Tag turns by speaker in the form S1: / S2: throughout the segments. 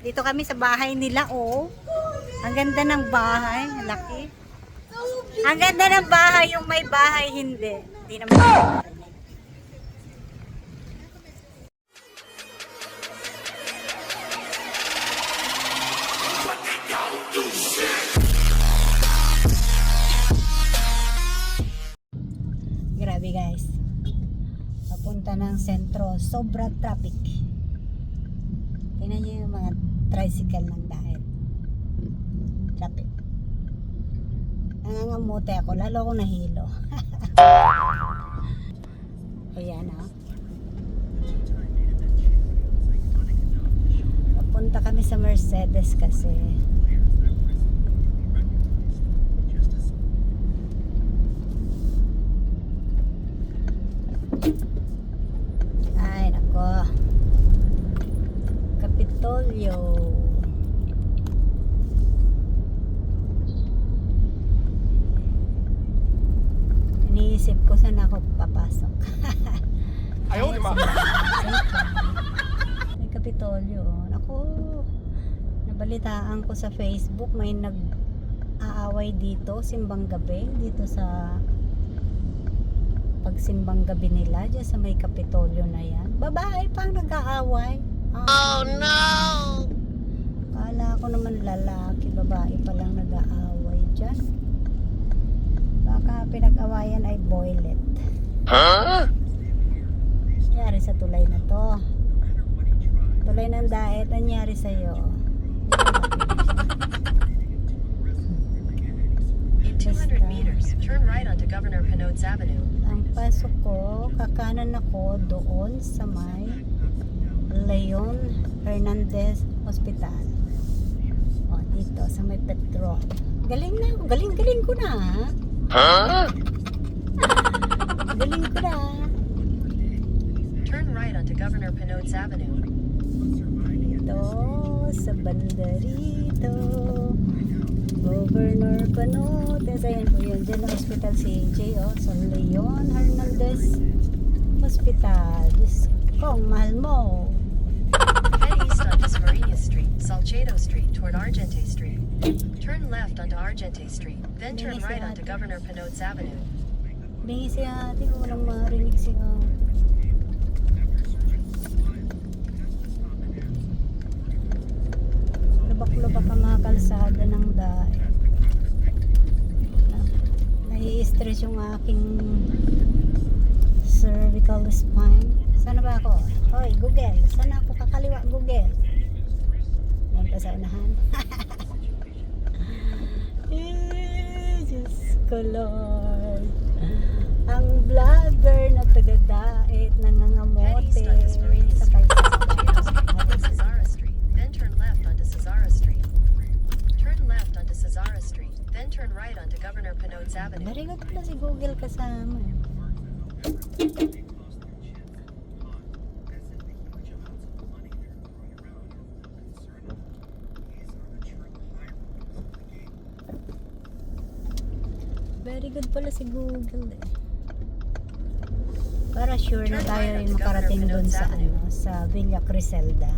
S1: Dito kami sa bahay nila, oh. Ang ganda ng bahay, laki. Ang ganda ng bahay, yung may bahay hindi. Hindi naman nakakarinig. Grabe guys. Papunta ng sentro, sobrang traffic. Tingnan niyo yung mga tricycle ng dahil. Traffic. Nangangamote ako, lalo ako nahilo. Ayan ha. Papunta kami sa Mercedes kasi. Ay nako. Kapitolyo. Iniisip ko saan ako papasok.
S2: Ayaw, di ba?
S1: May Kapitolyo. Naku, nabalitaan ko sa Facebook may nag-aaway dito, simbang gabi, dito sa pagsimbang gabi nila, dyan sa may Kapitolyo na yan. Babae pang nag-aaway. Oh no! Kala ko naman lalaki, babae palang nag-aaway dyan. Baka pinag-awayan ay boylet.
S2: Huh?
S1: Nangyari sa tulay na to. Tulay ng daet, nangyari sa'yo.
S3: In 200 meters, turn right onto Governor Pinotes Avenue.
S1: Ang pasok ko, kakanan ako doon sa may Leon Hernandez Hospital. O, dito sa may Petron. Galing na, galing ko na.
S2: Huh?
S1: Galing ko na.
S3: Turn right onto Governor Pinotes Avenue.
S1: Dito sa bandarito. Governor Panotes. Ayan po yun. Diyan ang hospital si AJ. Oh, sa Leon Hernandez Hospital. Diyos ko, ang mahal mo.
S3: Head east onto Smariñas Street, Salcedo Street toward Argente Street. Turn left onto Argente Street, then turn right onto Governor Pinotes Avenue.
S1: Bingi si ate. Walang marinig si ate. Lubak-lubak ang mga kalsada ng daet. Nai-stress yung aking cervical spine. Sana ba ako? Hoy, Google. Sana ako kakaliwa, Google. Yan pa sa unahan. Diyos ko, Lord. Ang vlogger na taga-daet
S3: Head east
S1: nangangamote
S3: onto Smariñas
S1: sa
S3: Street,
S1: kalsada.
S3: Salcedo Street, onto Cesara Street, then turn left onto Cesara Street. Turn left onto Cesara Street, then turn right onto Governor Pinotes Avenue.
S1: Very good pala si Google kasama. Very good pala si Google eh. Para sure na tayo yung makarating dun sa sa Villa Criselda.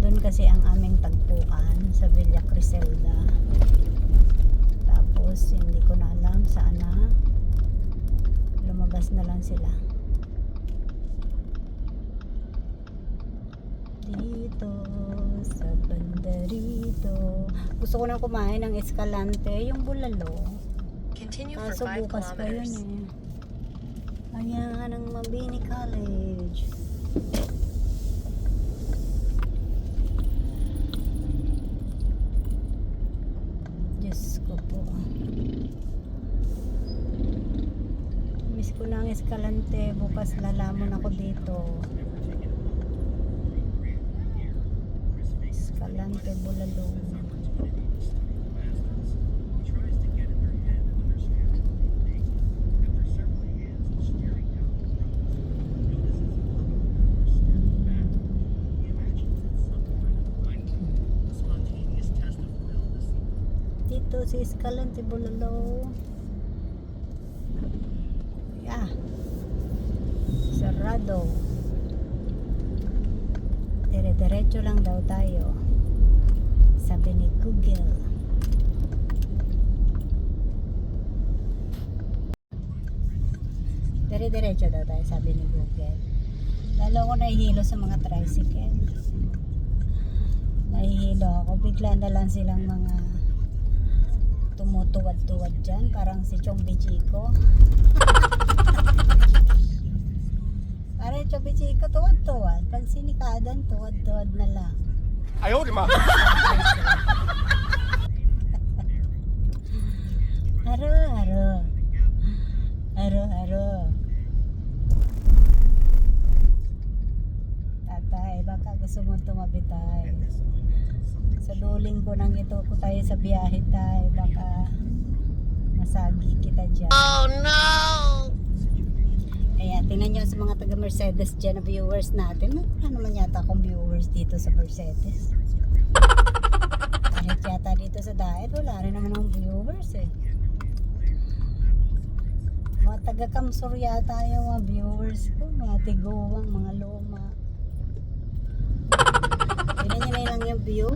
S1: Doon kasi ang aming tagpuan sa Villa Criselda. Tapos hindi ko na alam saan na. Lumabas na lang sila. Dito sa bandarito. Gusto ko nang kumain ng Escalante, yung bulalo.
S3: Continue for
S1: Kaso
S3: 5
S1: bukas pa yun
S3: kilometers.
S1: eh. Ayan ang Mabini College. Diyos ko po. Miss ko na ang Escalante. Bukas lalamon ako dito. Escalante Bulalong. Dito si Escalante Bulalo. Yeah. Sarado. Dire-diretso lang daw tayo. Sabi ni Google. Dire-diretso daw tayo, sabi ni Google. Lalo ko nahihilo sa mga tricycle. Nahihilo ako. Bigla na lang silang mga tumutuwad-tuwad dyan. Parang si Chombi Chico. Parang Chombi Chico, tuwad-tuwad. Pag sinikadan, tuwad-tuwad na lang.
S2: 哎呦我的妈！
S1: Haro-haro. Haro-haro. Tatay, baka gusto mo tumabi tayo. Sa duling ko nang ito ko tayo sa biyahe tayo. Baka masagi kita dyan. Oh no! Ayan, tingnan nyo sa mga taga Mercedes dyan na viewers natin. Ano naman yata akong viewers dito sa Mercedes. Kahit yata dito sa diet, wala rin naman akong viewers eh. Mga taga Kamsur yata yung mga viewers ko. Mga tiguwang, mga luma. Tingnan nyo na lang yung view.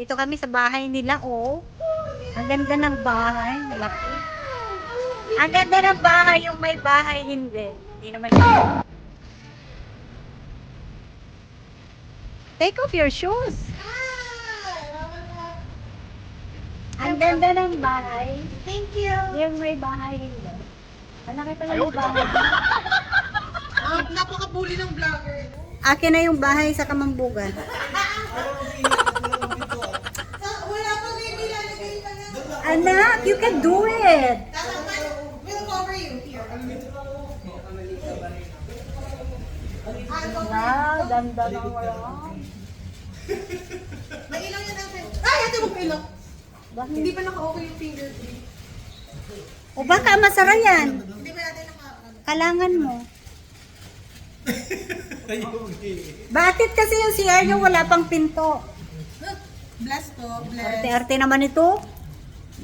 S1: Dito kami sa bahay nila, oh. Ang ganda ng bahay. Laki. Ang ganda ng bahay, yung may bahay, hindi. Hindi naman. Take off your shoes. Ang ganda ng bahay. Thank you. Yung may bahay, hindi. Ang laki pala ng bahay.
S4: Napaka-bully ng vlogger.
S1: Akin na yung bahay sa Kamambugan.
S4: Wala pa baby, lalagay pa nga.
S1: Anak, you can do it.
S4: We'll cover you here.
S1: Wow, ganda ng wala.
S4: May ilang yan natin. Ay, ate mo ilang.
S1: Bakit?
S4: Hindi pa naka-okay yung fingerprint.
S1: O baka masara yan.
S4: Hindi pa natin naka...
S1: Kalangan mo. Bakit kasi yung CR nyo wala pang pinto?
S4: Bless to, bless.
S1: Arte-arte naman ito.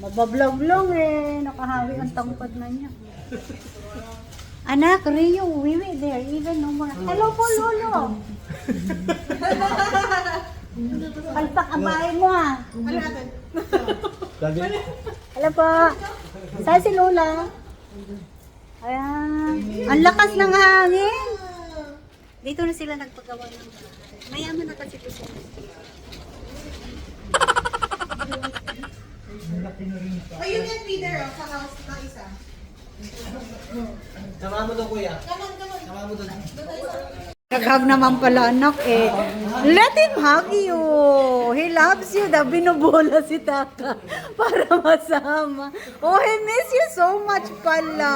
S1: Mabablog lang eh. Nakahawi ang tangkad na niya. Anak, Rio, wiwi there. Even no more. Hello po, Lolo. Palpak ang bahay mo ah.
S4: Ano natin?
S1: Hello po. Saan si Lola? Ayan. Ang lakas ng hangin. Dito na sila nagpagawa ng bahay. Mayaman na kasi ito sila.
S4: Ayun yung feeder oh, sa house na isa.
S5: Sama mo doon, kuya.
S4: Come on, come on.
S5: Sama mo doon.
S1: Naghag naman pala anak eh. Let him hug you. He loves you. Da binubola si Taka para masama. Oh, he miss you so much pala.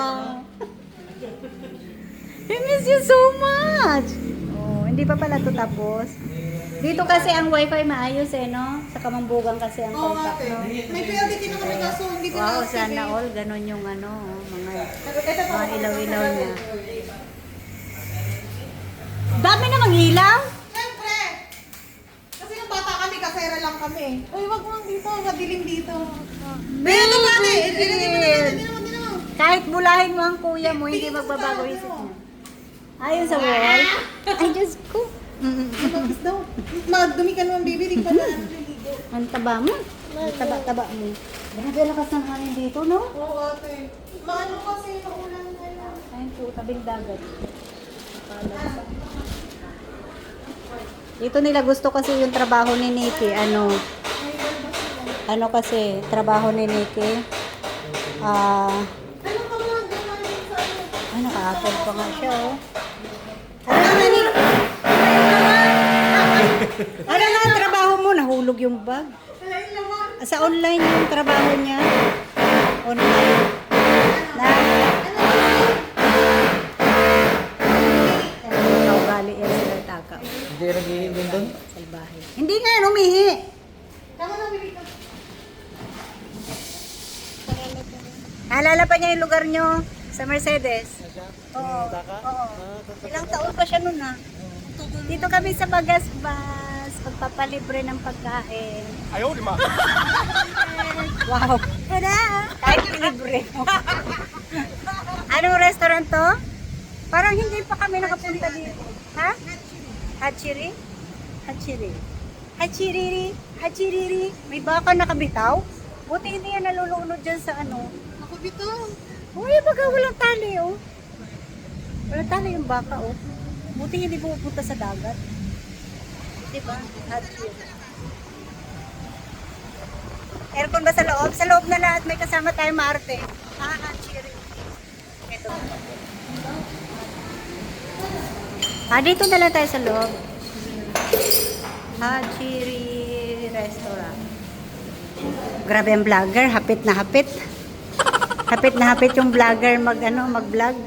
S1: He miss you so much. Oh, hindi pa pala to tapos. Dito kasi ang wifi maayos eh, no? Sa Kamambugan kasi ang
S4: Oo,
S1: contact,
S4: ate.
S1: no?
S4: May PLDT na kami kaso hindi ko
S1: Wow,
S4: na
S1: sana all. Ganon yung ano, mga ilaw-ilaw niya. Dami namang ilaw.
S4: Siyempre! Kasi nung bata kami, kasera lang kami. Uy, wag mo dito, madilim dito. Meron ba ate? Ilagay mo na natin, di naman.
S1: Kahit bulahin mo ang kuya mo, hindi magbabago isip niya. Ayun sa wall. Ay, Diyos ko.
S4: Tapos daw, madumi ka naman baby, di pa na ano niligo.
S1: Ang taba mo. Ang taba mo. Grabe lakas ng hangin dito, no?
S4: Oo ate. Maano kasi maulan ngayon.
S1: Ayun po, tabing dagat. Dito nila gusto kasi yung trabaho ni Nikki. Ano kasi, trabaho ni Nikki.
S4: Ano ka mga gano'n sa ano?
S1: Ay, naka-apple pa nga siya, oh. Ano naman, Nick? Ano na ang trabaho mo? Nahulog yung bag.
S4: Kalain naman.
S1: Sa online yung trabaho niya. Online. Na, ugali yan sila Taka.
S5: Hindi nag-iibin doon?
S1: Salbahe. Hindi nga yan, umihi.
S4: Tama na, bili ka.
S1: Naalala pa niya yung lugar niyo sa Mercedes? Oo. Oo. Ilang taon pa siya nun ah. Dito kami sa Bagasbas, pagpapalibre ng pagkain.
S2: 哎呦我的妈！
S1: Wow! Tada! Kahit libre. Anong restaurant to? Parang hindi pa kami nakapunta dito. Ha? Hachiri? Hachiri. Hachiriri. Hachiriri. May baka nakabitaw? Buti hindi yan nalulunod dyan sa ano.
S4: Ako dito.
S1: Uy, baga walang tali oh. Walang tali yung baka oh. Buti hindi pupunta sa dagat. Diba? Hachiri. Aircon ba sa loob? Sa loob na lahat may kasama tayong maarte. Hachiri. Ito. Dito na lang tayo sa loob. Hachiri Restaurant. Grabe ang vlogger, hapit na hapit. Hapit na hapit yung vlogger mag-vlog.